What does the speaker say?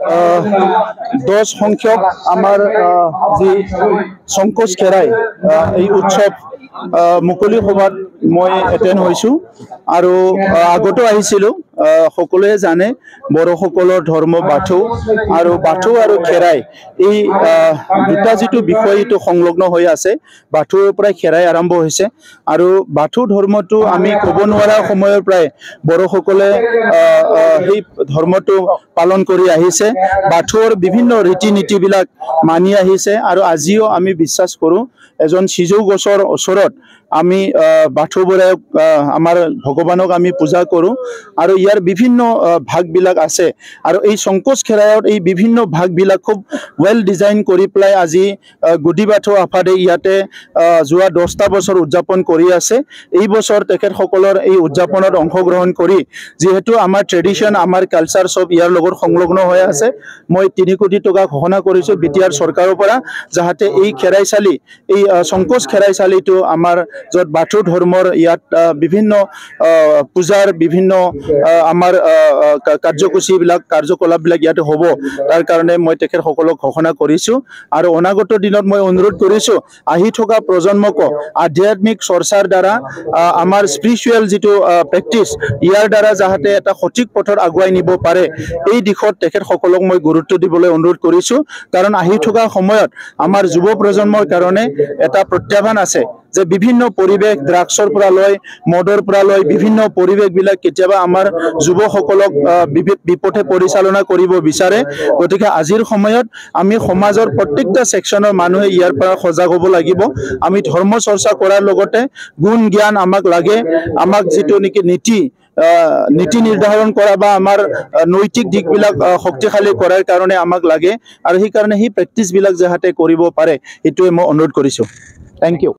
10 সংখ্যক আমাৰ যি সংকোচ খেৰাই এই উৎসৱ মুকলি সভাত মই এটেণ্ড হৈছো আৰু আগতো আহিছিলো সকলোৱে জানে বড়োসকলৰ ধৰ্ম বাথৌ আৰু খেৰাই এই দুটা যিটো বিষয় এইটো সংলগ্ন হৈ আছে বাথৌৰ পৰা খেৰাই আৰম্ভ হৈছে আৰু বাথৌ ধৰ্মটো আমি ক'ব নোৱাৰা সময়ৰ পৰাই বড়োসকলে সেই ধৰ্মটো পালন কৰি আহিছে বাথৌৰ বিভিন্ন ৰীতি নীতিবিলাক মানি আহিছে আৰু আজিও আমি বিশ্বাস কৰোঁ এজন সিজৌ গছৰ ওচৰত আমি বাথৌ বৰায়ক আমাৰ ভগৱানক আমি পূজা কৰোঁ আৰু ইয়াৰ বিভিন্ন ভাগবিলাক আছে আৰু এই সংকোচ খেৰায়ত এই বিভিন্ন ভাগবিলাক খুব ওয়েল ডিজাইন কৰি পেলাই আজি গুডি বাথৌ আফাদে ইয়াতে যোৱা 10টা বছৰ উদযাপন কৰি আছে এই বছৰ তেখেতসকলৰ এই উদযাপনত অংশগ্ৰহণ কৰি যেহেতু আমাৰ ট্ৰেডিশ্যন আমাৰ কালচাৰ সব ইয়াৰ লগত সংলগ্ন হৈ আছে মই 3 কোটি টকা ঘোষণা কৰিছোঁ বিটিআৰ চৰকাৰৰ পৰা যাহাতে এই খেৰাইচালি এই সংকোচ খেৰাইচালিটো আমাৰ য'ত বাথৌ ধৰ্মৰ ইয়াত বিভিন্ন পূজাৰ বিভিন্ন আমাৰ কাৰ্যকলাপবিলাক ইয়াতে হ'ব তাৰ কাৰণে মই তেখেতসকলক ঘোষণা কৰিছোঁ আৰু অনাগত দিনত মই অনুৰোধ কৰিছোঁ আহি থকা প্ৰজন্মক আধ্যাত্মিক চৰ্চাৰ দ্বাৰা আমাৰ স্পিৰিচুৱেল যিটো প্ৰেক্টিছ ইয়াৰ দ্বাৰা যাহাতে এটা সঠিক পথত আগুৱাই নিব পাৰে এই দিশত তেখেতসকলক মই গুৰুত্ব দিবলৈ অনুৰোধ কৰিছোঁ কাৰণ আহি থকা সময়ত আমাৰ যুৱ প্ৰজন্মৰ কাৰণে এটা প্ৰত্যাহ্বান আছে যে বিভিন্ন পৰিৱেশ ড্ৰাগছৰ পৰা লৈ মদৰ পৰা লৈ বিভিন্ন পৰিৱেশবিলাক কেতিয়াবা আমাৰ যুৱসকলক বিপথে পৰিচালনা কৰিব বিচাৰে গতিকে আজিৰ সময়ত আমি সমাজৰ প্ৰত্যেকটা সেকশনৰ মানুহে ইয়াৰ পৰা সজাগ হ'ব লাগিব আমি ধৰ্ম চৰ্চা কৰাৰ লগতে গুণ জ্ঞান আমাক লাগে আমাক যিটো নেকি নীতি নিৰ্ধাৰণ কৰা বা আমাৰ নৈতিক দিকবিলাক শক্তিশালী কৰাৰ কাৰণে আমাক লাগে আৰু সেই কাৰণে সেই প্ৰেক্টিছবিলাক যাহাতে কৰিব পাৰে এইটোৱে মই অনুৰোধ কৰিছোঁ থ্যাংক ইউ